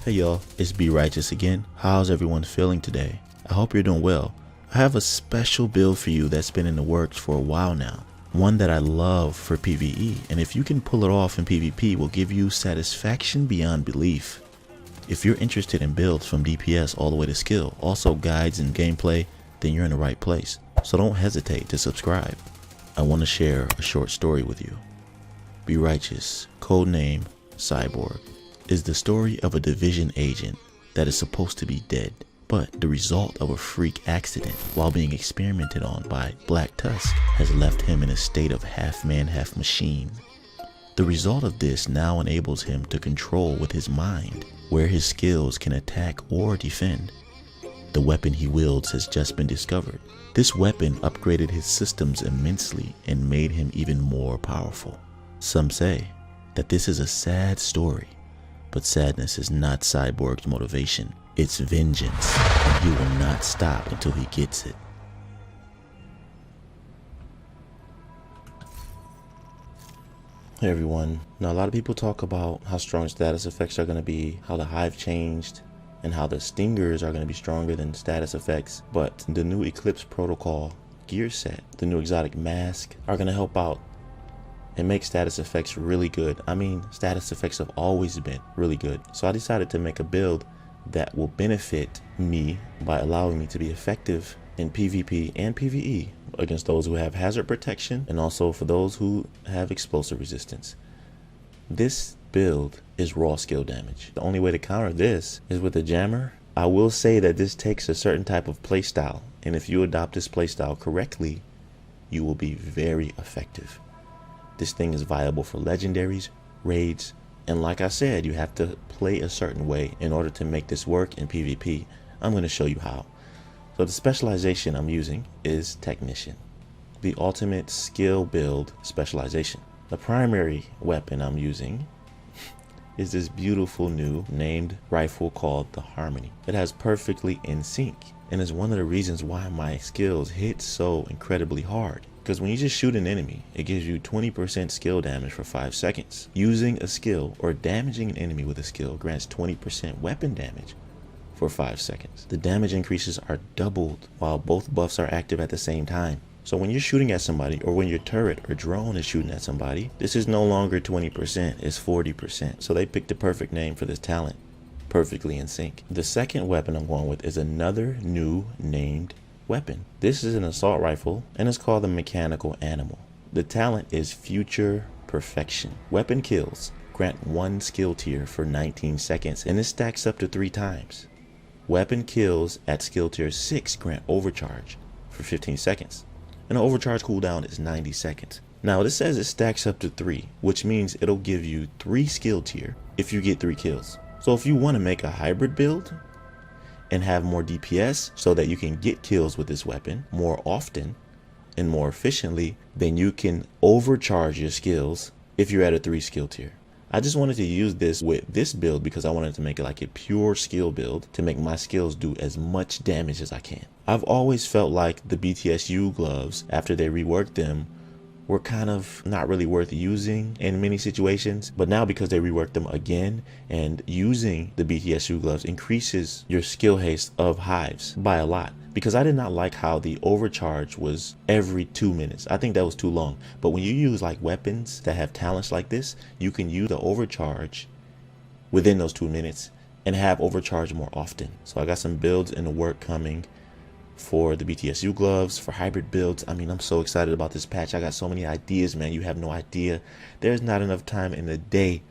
Hey y'all, it's 𝒊𝒏𝒄𝒍𝒅 again. How's everyone feeling today? I hope you're doing well. I have a special build for you that's been in the works for a while now. One that I love for PvE, and if you can pull it off in PvP, will give you satisfaction beyond belief. If you're interested in builds from DPS all the way to skill, also guides and gameplay, then you're in the right place. So don't hesitate to subscribe. I want to share a short story with you. 𝒊𝒏𝒄𝒍𝒅, codename Cyborg, is the story of a division agent that is supposed to be dead, but the result of a freak accident while being experimented on by Black Tusk has left him in a state of half man, half machine. The result of this now enables him to control with his mind where his skills can attack or defend. The weapon he wields has just been discovered. This weapon upgraded his systems immensely and made him even more powerful. Some say that this is a sad story, but sadness is not Cyborg's motivation. It's vengeance, and he will not stop until he gets it. Hey everyone. Now a lot of people talk about how strong status effects are going to be, how the hive changed, and how the stingers are going to be stronger than status effects. But the new Eclipse protocol gear set, the new exotic mask, are going to help out and make status effects really good. I mean, status effects have always been really good. So I decided to make a build that will benefit me by allowing me to be effective in PvP and PvE against those who have hazard protection and also for those who have explosive resistance. This build is raw skill damage. The only way to counter this is with a jammer. I will say that this takes a certain type of playstyle, and if you adopt this playstyle correctly, you will be very effective. This thing is viable for legendaries, raids, and like I said, you have to play a certain way in order to make this work in PvP. I'm going to show you how. So the specialization I'm using is Technician, the ultimate skill build specialization. The primary weapon I'm using is this beautiful new named rifle called the Harmony. It has perfectly in sync and is one of the reasons why my skills hit so incredibly hard. Because when you just shoot an enemy, it gives you 20% skill damage for 5 seconds. Using a skill or damaging an enemy with a skill grants 20% weapon damage for 5 seconds. The damage increases are doubled while both buffs are active at the same time. So when you're shooting at somebody, or when your turret or drone is shooting at somebody, this is no longer 20%, it's 40%. So they picked the perfect name for this talent, perfectly in sync. The second weapon I'm going with is another new named weapon. This is an assault rifle and it's called the Mechanical Animal. The talent is Future Perfection. Weapon kills grant 1 skill tier for 19 seconds and it stacks up to 3 times. Weapon kills at skill tier 6 grant overcharge for 15 seconds. And the overcharge cooldown is 90 seconds. Now this says it stacks up to 3, which means it'll give you 3 skill tier if you get 3 kills. So if you want to make a hybrid build and have more DPS so that you can get kills with this weapon more often and more efficiently, then you can overcharge your skills if you're at a 3 skill tier. I just wanted to use this with this build because I wanted to make it like a pure skill build to make my skills do as much damage as I can. I've always felt like the BTSU gloves, after they reworked them, were kind of not really worth using in many situations, but now because they reworked them again, and using the BTSU gloves increases your skill haste of hives by a lot. Because I did not like how the overcharge was every 2 minutes. I think that was too long. But when you use like weapons that have talents like this, you can use the overcharge within those 2 minutes and have overcharge more often. So I got some builds in the work coming for the BTSU gloves, for hybrid builds. I mean, I'm so excited about this patch. I got so many ideas, man. You have no idea. There's not enough time in the day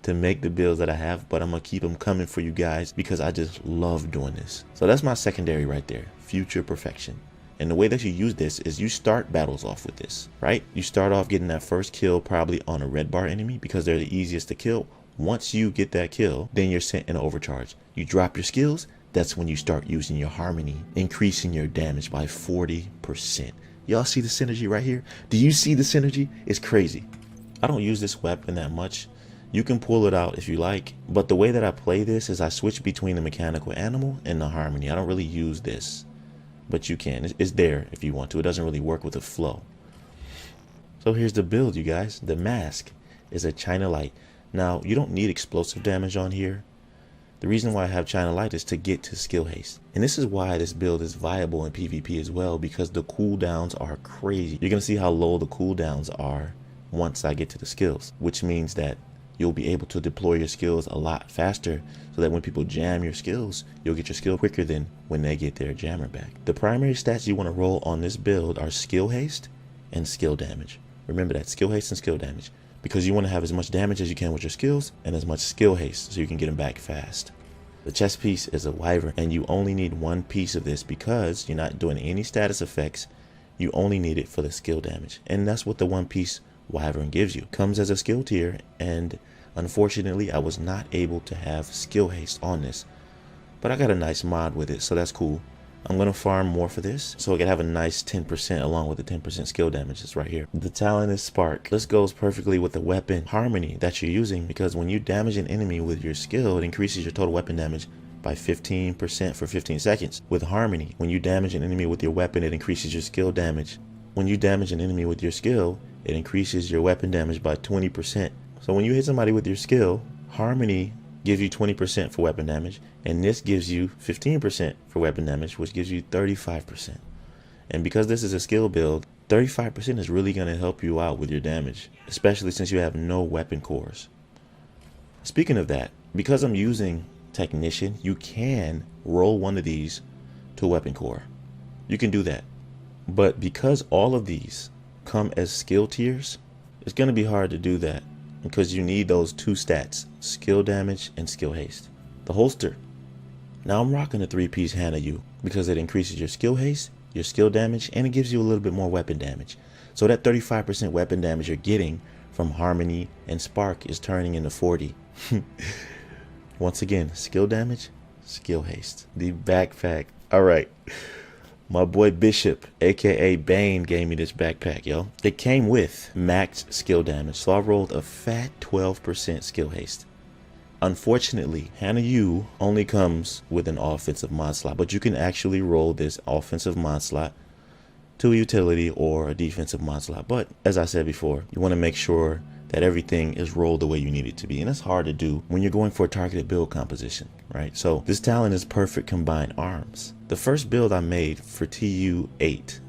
to make the builds that I have, but I'm gonna keep them coming for you guys because I just love doing this. So that's my secondary right there, Future Perfection. And the way that you use this is you start battles off with this, right? You start off getting that first kill probably on a red bar enemy because they're the easiest to kill. Once you get that kill, then you're sent in an overcharge. You drop your skills, that's when you start using your Harmony, increasing your damage by 40%. Y'all see the synergy right here? Do you see the synergy? It's crazy. I don't use this weapon that much. You can pull it out if you like, but the way that I play this is I switch between the Mechanical Animal and the Harmony. I don't really use this, but you can. It's there if you want to. It doesn't really work with the flow. So here's the build, you guys. The mask is a China Light. Now, you don't need explosive damage on here. The reason why I have China Light is to get to skill haste. And this is why this build is viable in PvP as well, because the cooldowns are crazy. You're going to see how low the cooldowns are once I get to the skills, which means that you'll be able to deploy your skills a lot faster, so that when people jam your skills, you'll get your skill quicker than when they get their jammer back. The primary stats you want to roll on this build are skill haste and skill damage. Remember that, skill haste and skill damage, because you want to have as much damage as you can with your skills and as much skill haste so you can get them back fast. The chest piece is a wyvern, and you only need one piece of this because you're not doing any status effects. You only need it for the skill damage, and that's what the one piece wyvern gives you. Comes as a skill tier, and unfortunately I was not able to have skill haste on this, but I got a nice mod with it, so that's cool. I'm gonna farm more for this so I can have a nice 10% along with the 10% skill damage that's right here. The talent is Spark. This goes perfectly with the weapon harmony that you're using, because when you damage an enemy with your skill, it increases your total weapon damage by 15% for 15 seconds. With harmony, when you damage an enemy with your weapon, it increases your skill damage. When you damage an enemy with your skill, it increases your weapon damage by 20%. So when you hit somebody with your skill, harmony gives you 20% for weapon damage, and this gives you 15% for weapon damage, which gives you 35%. And because this is a skill build, 35% is really going to help you out with your damage, especially since you have no weapon cores. Speaking of that, because I'm using Technician, you can roll one of these to a weapon core. You can do that. But because all of these come as skill tiers, it's going to be hard to do that, because you need those two stats, skill damage and skill haste. The holster. Now I'm rocking the 3-piece 𝐿 because it increases your skill haste, your skill damage, and it gives you a little bit more weapon damage. So that 35% weapon damage you're getting from harmony and Spark is turning into 40. Once again, skill damage, skill haste. The backpack. All right. My boy Bishop, aka Bane, gave me this backpack, yo. It came with maxed skill damage, so I rolled a fat 12% skill haste. Unfortunately, 𝐿𝐴 only comes with an offensive mod slot, but you can actually roll this offensive mod slot to a utility or a defensive mod slot. But as I said before, you want to make sure that everything is rolled the way you need it to be, and it's hard to do when you're going for a targeted build composition, right? So this talent is perfect combined arms. The first build I made for TU8,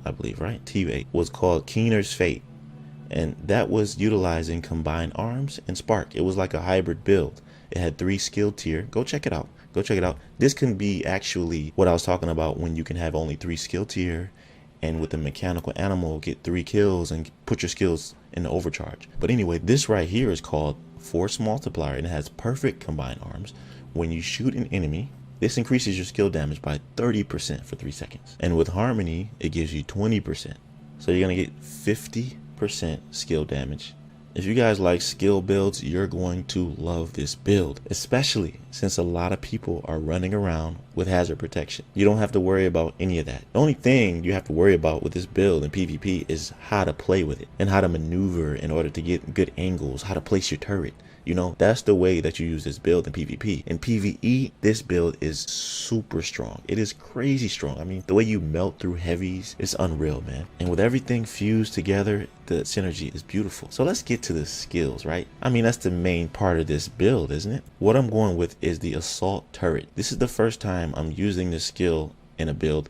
I believe, right? TU8 was called Keener's Fate, and that was utilizing combined arms and Spark. It was like a hybrid build. It had 3 skill tier. Go check it out. Go check it out. This can be actually what I was talking about when you can have only 3 skill tier, and with the mechanical animal get 3 kills and put your skills in the overcharge. But anyway, this right here is called Force Multiplier, and it has perfect combined arms. When you shoot an enemy, this increases your skill damage by 30% for 3 seconds. And with harmony, it gives you 20%. So you're gonna get 50% skill damage. If you guys like skill builds, you're going to love this build, especially since a lot of people are running around with hazard protection. You don't have to worry about any of that. The only thing you have to worry about with this build in PvP is how to play with it and how to maneuver in order to get good angles, how to place your turret. You know, that's the way that you use this build in PvP. In PvE, this build is super strong. It is crazy strong. I mean, the way you melt through heavies is unreal, man. And with everything fused together, the synergy is beautiful. So let's get to the skills, right? I mean, that's the main part of this build, isn't it? What I'm going with is the assault turret. This is the first time I'm using this skill in a build,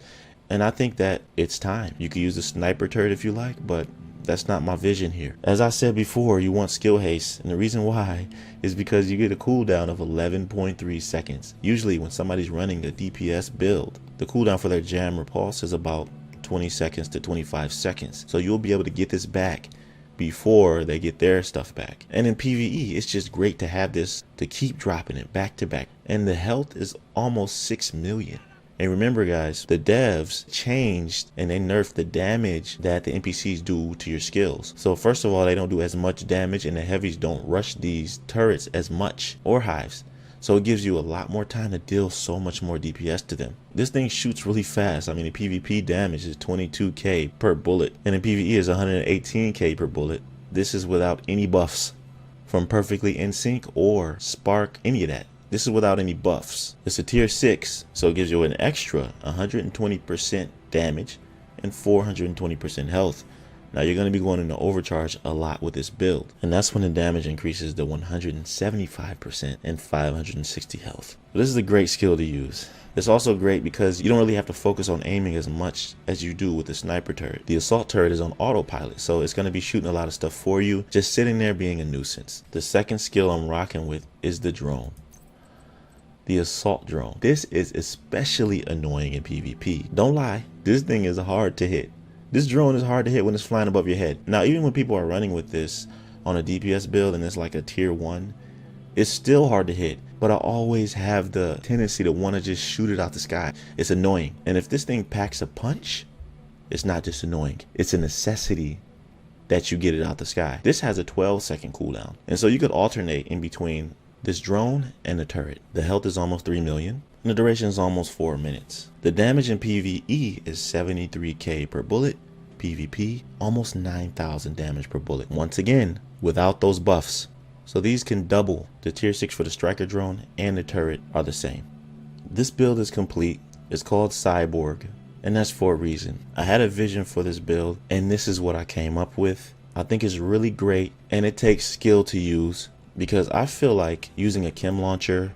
and I think that it's time. You could use the sniper turret if you like, but that's not my vision here. As I said before, you want skill haste, and the reason why is because you get a cooldown of 11.3 seconds. Usually when somebody's running a DPS build, the cooldown for their jam repulse is about 20 seconds to 25 seconds. So you'll be able to get this back before they get their stuff back. And in PvE, it's just great to have this to keep dropping it back to back. And the health is almost 6 million. And remember guys, the devs changed and they nerfed the damage that the NPCs do to your skills. So first of all, they don't do as much damage, and the heavies don't rush these turrets as much, or hives. So it gives you a lot more time to deal so much more DPS to them. This thing shoots really fast. I mean, the PvP damage is 22k per bullet, and in PvE is 118k per bullet. This is without any buffs from Perfectly in Sync or Spark, any of that. This is without any buffs. It's a tier 6, so it gives you an extra 120% damage and 420% health. Now you're going to be going into overcharge a lot with this build, and that's when the damage increases to 175% and 560 health. This is a great skill to use. It's also great because you don't really have to focus on aiming as much as you do with the sniper turret. The assault turret is on autopilot, so it's going to be shooting a lot of stuff for you, just sitting there being a nuisance. The second skill I'm rocking with is the drone. The assault drone. This is especially annoying in PvP. Don't lie, this thing is hard to hit. This drone is hard to hit when it's flying above your head. Now, even when people are running with this on a DPS build and it's like a tier 1, it's still hard to hit, but I always have the tendency to want to just shoot it out the sky. It's annoying. And if this thing packs a punch, it's not just annoying, it's a necessity that you get it out the sky. This has a 12-second cooldown, and so you could alternate in between this drone and the turret. The health is almost 3 million, and the duration is almost 4 minutes. The damage in PvE is 73k per bullet. PvP, almost 9,000 damage per bullet. Once again, without those buffs. So these can double. The tier 6 for the striker drone and the turret are the same. This build is complete. It's called Cyborg, and that's for a reason. I had a vision for this build, and this is what I came up with. I think it's really great, and it takes skill to use, because I feel like using a chem launcher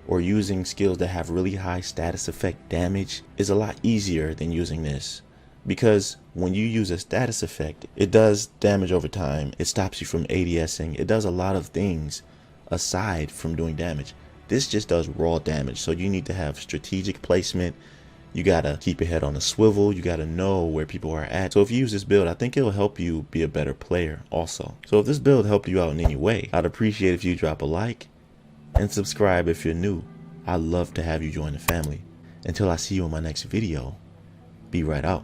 or using skills that have really high status effect damage is a lot easier than using this. Because when you use a status effect, it does damage over time. It stops you from ADSing. It does a lot of things aside from doing damage. This just does raw damage. So you need to have strategic placement. You gotta keep your head on a swivel. You gotta know where people are at. So if you use this build, I think it'll help you be a better player also. So if this build helped you out in any way, I'd appreciate if you drop a like and subscribe if you're new. I'd love to have you join the family. Until I see you in my next video, be right out.